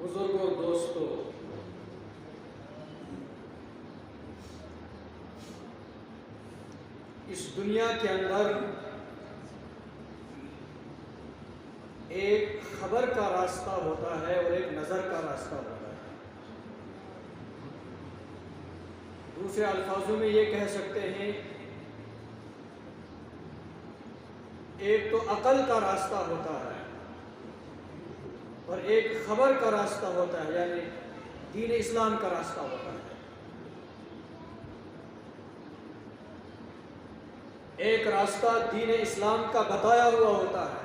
بزرگوں دوستوں، اس دنیا کے اندر ایک خبر کا راستہ ہوتا ہے اور ایک نظر کا راستہ ہوتا ہے۔ دوسرے الفاظوں میں یہ کہہ سکتے ہیں، ایک تو عقل کا راستہ ہوتا ہے اور ایک خبر کا راستہ ہوتا ہے، یعنی دین اسلام کا راستہ ہوتا ہے۔ ایک راستہ دین اسلام کا بتایا ہوا ہوتا ہے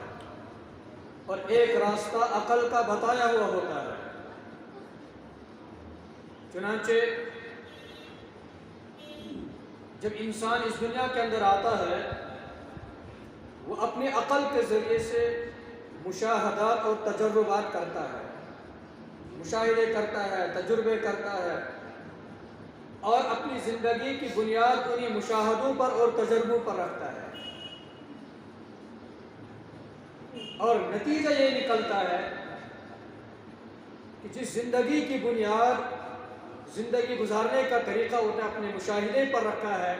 اور ایک راستہ عقل کا بتایا ہوا ہوتا ہے۔ چنانچہ جب انسان اس دنیا کے اندر آتا ہے، وہ اپنی عقل کے ذریعے سے مشاہدات اور تجربات کرتا ہے، مشاہدے کرتا ہے، تجربے کرتا ہے، اور اپنی زندگی کی بنیاد انہی مشاہدوں پر اور تجربوں پر رکھتا ہے، اور نتیجہ یہ نکلتا ہے کہ جس زندگی کی بنیاد زندگی گزارنے کا طریقہ اس نے اپنے مشاہدے پر رکھا ہے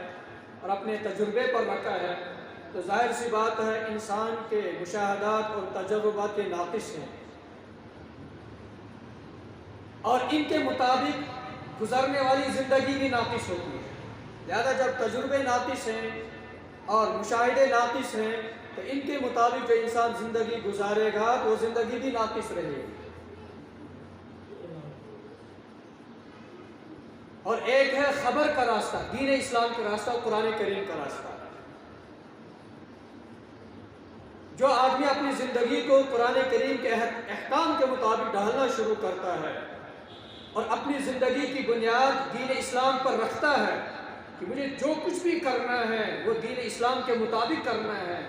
اور اپنے تجربے پر رکھا ہے، تو ظاہر سی بات ہے انسان کے مشاہدات اور تجربات کے ناقص ہیں، اور ان کے مطابق گزرنے والی زندگی بھی ناقص ہوتی ہے۔ لہذا جب تجربے ناقص ہیں اور مشاہدے ناقص ہیں تو ان کے مطابق جو انسان زندگی گزارے گا تو وہ زندگی بھی ناقص رہے گی۔ اور ایک ہے خبر کا راستہ، دین اسلام کا راستہ، قرآن کریم کا راستہ۔ جو آدمی اپنی زندگی کو قرآن کریم کے احکام کے مطابق ڈھالنا شروع کرتا ہے اور اپنی زندگی کی بنیاد دین اسلام پر رکھتا ہے کہ مجھے جو کچھ بھی کرنا ہے وہ دین اسلام کے مطابق کرنا ہے،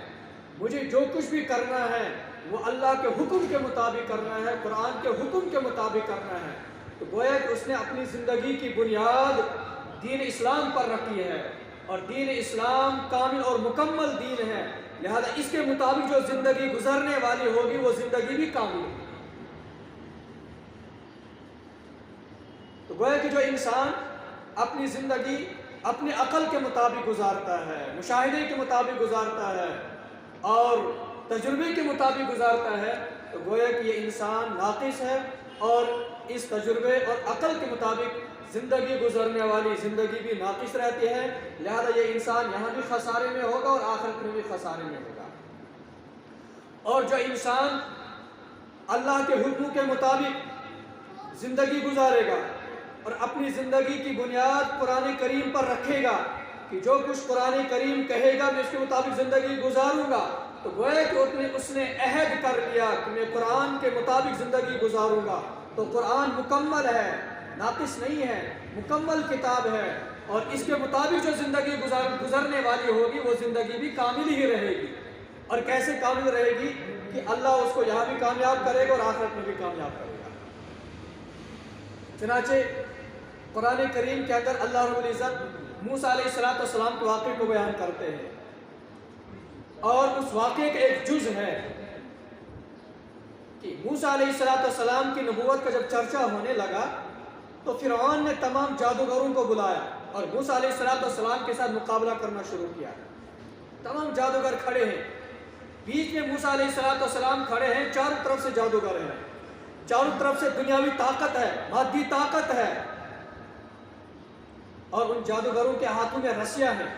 مجھے جو کچھ بھی کرنا ہے وہ اللہ کے حکم کے مطابق کرنا ہے، قرآن کے حکم کے مطابق کرنا ہے، تو گویا کہ اس نے اپنی زندگی کی بنیاد دین اسلام پر رکھی ہے، اور دین اسلام کامل اور مکمل دین ہے، لہذا اس کے مطابق جو زندگی گزرنے والی ہوگی وہ زندگی بھی کامل ہوگی۔ تو گویا کہ جو انسان اپنی زندگی اپنی عقل کے مطابق گزارتا ہے، مشاہدے کے مطابق گزارتا ہے اور تجربے کے مطابق گزارتا ہے، تو گویا کہ یہ انسان ناقص ہے، اور اس تجربے اور عقل کے مطابق زندگی گزرنے والی زندگی بھی ناقص رہتی ہے، لہذا یہ انسان یہاں بھی خسارے میں ہوگا اور آخرت میں بھی خسارے میں ہوگا۔ اور جو انسان اللہ کے حکم کے مطابق زندگی گزارے گا اور اپنی زندگی کی بنیاد قرآن کریم پر رکھے گا کہ جو کچھ قرآن کریم کہے گا میں اس کے مطابق زندگی گزاروں گا، تو گویا کہ اس نے عہد کر لیا کہ میں قرآن کے مطابق زندگی گزاروں گا، تو قرآن مکمل ہے، ناقص نہیں ہے، مکمل کتاب ہے، اور اس کے مطابق جو زندگی گزرنے والی ہوگی وہ زندگی بھی کامل ہی رہے گی۔ اور کیسے کامل رہے گی کہ اللہ اس کو یہاں بھی کامیاب کرے گا اور آخرت میں بھی کامیاب کرے گا۔ چنانچہ قرآن کریم کے اندر اللہ رب العزت موسیٰ علیہ السلام کے واقعے کو بیان کرتے ہیں، اور اس واقعے کا ایک جز ہے کہ موسیٰ علیہ السلام کی نبوت کا جب چرچا ہونے لگا تو فرعون نے تمام جادوگروں کو بلایا اور موسیٰ علیہ السلام کے ساتھ مقابلہ کرنا شروع کیا۔ تمام جادوگر کھڑے ہیں، بیچ میں موسیٰ علیہ السلام کھڑے ہیں، چاروں طرف سے جادوگر ہیں، چاروں طرف سے دنیاوی طاقت ہے، مادی طاقت ہے، اور ان جادوگروں کے ہاتھوں میں رسیاں ہیں،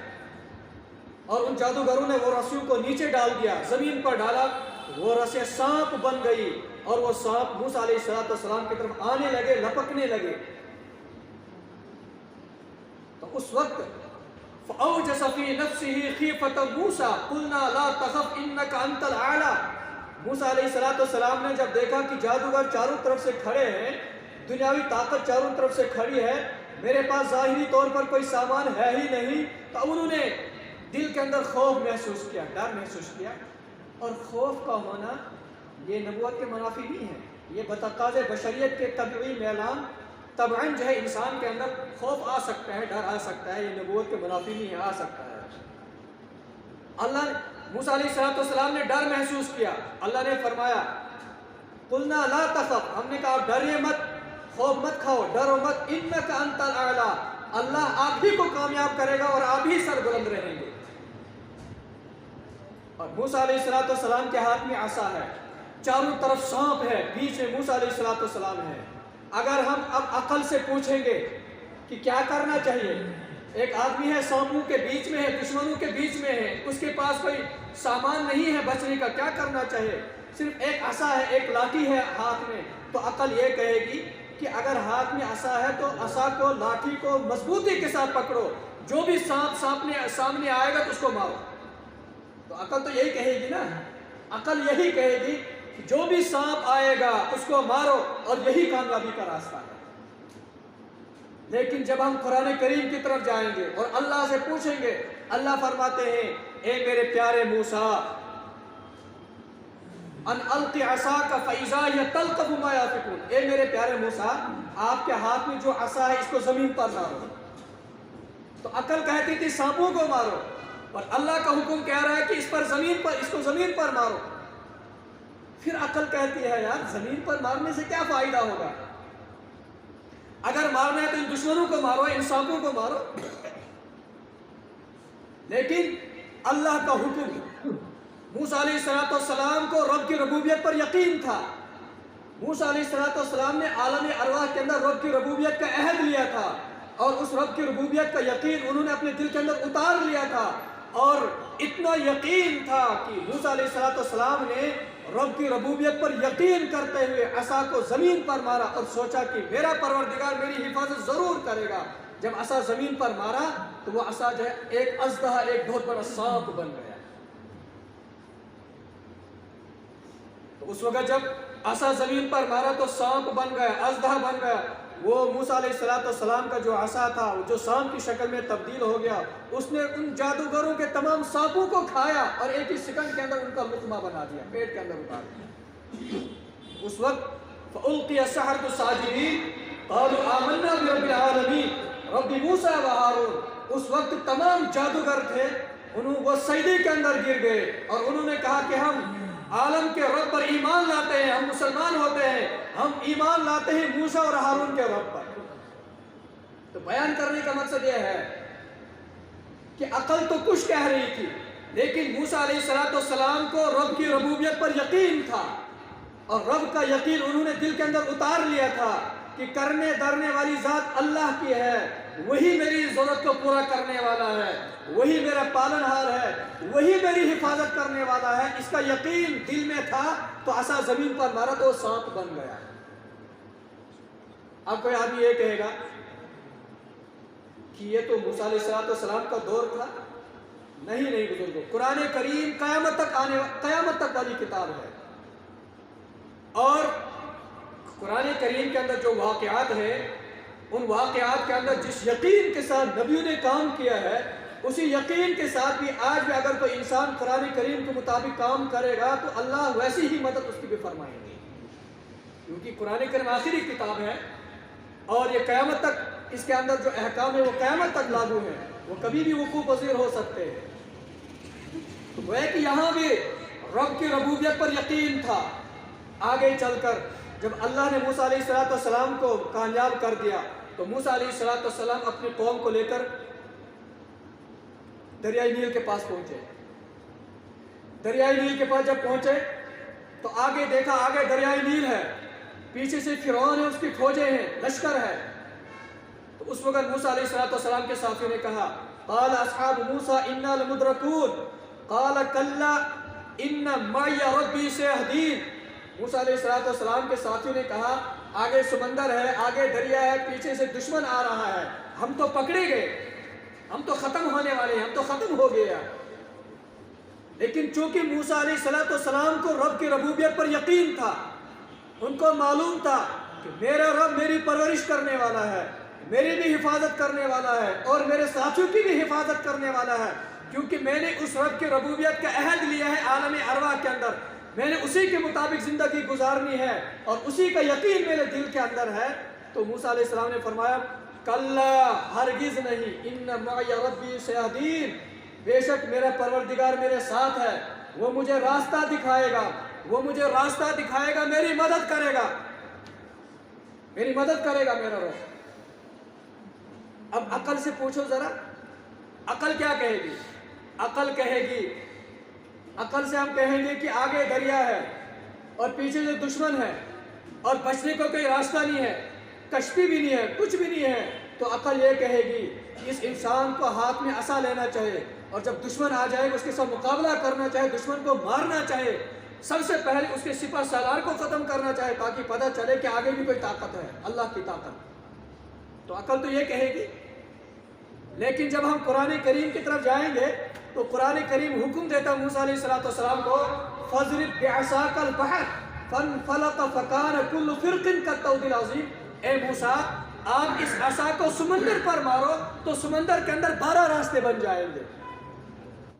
اور ان جادوگروں نے وہ رسیوں کو نیچے ڈال دیا، زمین پر ڈالا، وہ رسیاں سانپ بن گئی، اور وہ سانپ موسیٰ علیہ السلام کی طرف آنے لگے، لپکنے لگے۔ تو اس وقت فَأَوْجَسَ فِي نَفْسِهِ خِيفَةَ مُوسَىٰ قُلْنَا لَا تَخَفْ إِنَّكَ أَنْتَ الْأَعْلَىٰ۔ موسیٰ علیہ السلام نے جب دیکھا کہ جادوگر چاروں طرف سے کھڑے ہیں، دنیاوی طاقت چاروں طرف سے کھڑی ہے، میرے پاس ظاہری طور پر کوئی سامان ہے ہی نہیں، تو انہوں نے دل کے اندر خوف محسوس کیا، ڈر محسوس کیا، اور خوف کا ہونا یہ نبوت کے منافی نہیں ہے، یہ بتقاضے بشریت کے طبعی میلان طبعاً جو ہے انسان کے اندر خوف آ سکتا ہے، ڈر آ سکتا ہے، یہ نبوت کے منافی نہیں ہے، آ سکتا ہے۔ اللہ موسیٰ علیہ السلام نے ڈر محسوس کیا، اللہ نے فرمایا قلنا لا تخف، ہم نے کہا ڈریے مت، خوف مت کھاؤ، ڈرو مت، انک انت الاعلی، اللہ آپ ہی کو کامیاب کرے گا اور آپ ہی سربلند رہیں گے۔ اور موسیٰ علیہ السلام کے ہاتھ میں عصا ہے، چاروں طرف سانپ ہے، بیچ میں موسیٰ علیہ السلام ہے۔ اگر ہم اب عقل سے پوچھیں گے کہ کیا کرنا چاہیے، ایک آدمی ہے سانپوں کے بیچ میں ہے، دشمنوں کے بیچ میں ہے، اس کے پاس کوئی سامان نہیں ہے بچنے کا، کیا کرنا چاہیے؟ صرف ایک عصا ہے، ایک لاٹھی ہے ہاتھ میں، تو عقل یہ کہے گی کہ اگر ہاتھ میں عصا ہے تو عصا کو، لاٹھی کو مضبوطی کے ساتھ پکڑو، جو بھی سامنے آئے گا تو اس کو مارو۔ تو عقل تو یہی کہے گی نا، عقل یہی کہے گی کہ جو بھی سانپ آئے گا اس کو مارو، اور یہی کامیابی کا راستہ ہے۔ لیکن جب ہم قرآن کریم کی طرف جائیں گے اور اللہ سے پوچھیں گے، اللہ فرماتے ہیں اے میرے پیارے موسیٰ ان القی عصاک فاذا هی تلقف ما یافکون، اے میرے پیارے موسیٰ آپ کے ہاتھ میں جو عصا ہے اس کو زمین پر مارو۔ تو عقل کہتی تھی سانپوں کو مارو، اور اللہ کا حکم کہہ رہا ہے کہ اس کو زمین پر مارو۔ پھر عقل کہتی ہے یار زمین پر مارنے سے کیا فائدہ ہوگا، اگر مارنا ہے تو ان دشمنوں کو مارو، ان سانپوں کو مارو۔ لیکن اللہ کا حکم، موسیٰ علیہ السلام کو رب کی ربوبیت پر یقین تھا، موسیٰ علیہ السلام نے عالم ارواح کے اندر رب کی ربوبیت کا عہد لیا تھا، اور اس رب کی ربوبیت کا یقین انہوں نے اپنے دل کے اندر اتار لیا تھا، اور اتنا یقین تھا کہ موسیٰ علیہ السلام نے رب کی ربوبیت پر یقین کرتے ہوئے عصا کو زمین پر مارا اور سوچا کہ میرا پروردگار میری حفاظت ضرور کرے گا۔ جب عصا زمین پر مارا تو وہ عصا جو ہے ایک اژدہا، ایک بہت بڑا سانپ بن گیا۔ تو اس وقت جب عصا زمین پر مارا تو سانپ بن گیا، اژدہا بن گیا۔ وہ موسیٰ علیہ السلام کا جو عصا تھا جو سانپ کی شکل میں تبدیل ہو گیا، اس نے ان جادوگروں کے تمام سانپوں کو کھایا اور ایک ہی سیکنڈ کے اندر ان کا لقمہ بنا دیا، پیٹ کے اندر اتار دیا۔ اس وقت فَأُلْقِيَ السَّحَرَةُ سَاجِدِينَ قَالُوا آمَنَّا بِرَبِّ الْعَالَمِينَ رَبِّ مُوسَىٰ وَهَارُونَ۔ اس وقت تمام جادوگر تھے، وہ سجدے کے اندر گر گئے اور انہوں نے کہا کہ ہم عالم کے رب پر ایمان لاتے ہیں، ہم مسلمان ہوتے ہیں، ہم ایمان لاتے ہیں موسیٰ اور ہارون کے رب پر۔ تو بیان کرنے کا مقصد یہ ہے کہ عقل تو کچھ کہہ رہی تھی، لیکن موسیٰ علیہ السلام کو رب کی ربوبیت پر یقین تھا، اور رب کا یقین انہوں نے دل کے اندر اتار لیا تھا کہ کرنے دھرنے والی ذات اللہ کی ہے، وہی میری ضرورت کو پورا کرنے والا ہے، وہی میرا پالن ہار ہے، وہی میری حفاظت کرنے والا ہے۔ اس کا یقین دل میں تھا تو عصا زمین پر مارا تو سانپ بن گیا۔ اب کوئی آدمی یہ کہے گا کہ یہ تو موسیٰ علیہ السلام کا دور تھا۔ نہیں بزرگوں، قرآن کریم قیامت تک والی کتاب ہے، اور قرآن کریم کے اندر جو واقعات ہیں، ان واقعات کے اندر جس یقین کے ساتھ نبیوں نے کام کیا ہے، اسی یقین کے ساتھ بھی آج بھی اگر کوئی انسان قرآن کریم کے مطابق کام کرے گا تو اللہ ویسی ہی مدد اس کی بھی فرمائیں گے، کیونکہ قرآن کریم آخری کتاب ہے، اور یہ قیامت تک اس کے اندر جو احکام ہے وہ قیامت تک لاگو ہیں، وہ کبھی بھی وقوع پذیر ہو سکتے ہیں۔ تو وہ ہے کہ یہاں بھی رب کی ربوبیت پر یقین تھا۔ آگے چل کر جب اللہ نے موسیٰ علیہ السلام کو کامیاب کر دیا تو موسیٰ علیہ السلام اپنی قوم کو لے کر دریائے نیل کے پاس پہنچے۔ دریائے نیل کے پاس جب پہنچے تو آگے دیکھا، آگے دریائے نیل ہے، پیچھے سے فرعون ہے، اس کی فوجیں ہیں، لشکر ہے۔ تو اس وقت موسیٰ علیہ السلام کے ساتھیوں نے کہا قال اصحاب موسیٰ انا لمدرکون قال کلا ان معی ربی سیہدین۔ موسیٰ علیہ السلام کے ساتھیوں نے کہا آگے سمندر ہے، آگے دریا ہے، پیچھے سے دشمن آ رہا ہے، ہم تو پکڑے گئے، ہم تو ختم ہونے والے ہیں، ہم تو ختم ہو گیا۔ لیکن چونکہ موسیٰ علیہ السلام کو رب کی ربوبیت پر یقین تھا، ان کو معلوم تھا کہ میرا رب میری پرورش کرنے والا ہے، میری بھی حفاظت کرنے والا ہے، اور میرے ساتھیوں کی بھی حفاظت کرنے والا ہے، کیونکہ میں نے اس رب کی ربوبیت کا عہد لیا ہے عالم ارواح کے اندر، میں نے اسی کے مطابق زندگی گزارنی ہے، اور اسی کا یقین میرے دل کے اندر ہے۔ تو موسیٰ علیہ السلام نے فرمایا کلا، ہرگز نہیں، ان معی ربی سیہدین، بے شک میرا پروردگار میرے ساتھ ہے، وہ مجھے راستہ دکھائے گا، وہ مجھے راستہ دکھائے گا، میری مدد کرے گا، میری مدد کرے گا میرا رب۔ اب عقل سے پوچھو ذرا، عقل کیا کہے گی؟ عقل کہے گی، عقل سے ہم کہیں گے کہ آگے دریا ہے اور پیچھے جو دشمن ہے اور بچنے کو کوئی راستہ نہیں ہے، کشتی بھی نہیں ہے، کچھ بھی نہیں ہے، تو عقل یہ کہے گی کہ اس انسان کو ہاتھ میں عصا لینا چاہیے، اور جب دشمن آ جائے گا اس کے ساتھ مقابلہ کرنا چاہے، دشمن کو مارنا چاہے، سب سے پہلے اس کے سپہ سالار کو ختم کرنا چاہے، تاکہ پتہ چلے کہ آگے بھی کوئی طاقت ہے، اللہ کی طاقت۔ تو عقل تو یہ کہے گی۔ لیکن جب ہم قرآن کریم کی طرف جائیں گے تو قرآن کریم حکم دیتا موسیٰ علیہ السلام کو، فَاضْرِبْ بِعَصَاكَ الْبَحْرَ فَانْفَلَقَ فَكَانَ كُلُّ فِرْقٍ كَالطَّوْدِ الْعَظِيمِ۔ اے موسیٰ، آپ اس عصا کو سمندر پر مارو تو سمندر کے اندر 12 راستے بن جائیں گے۔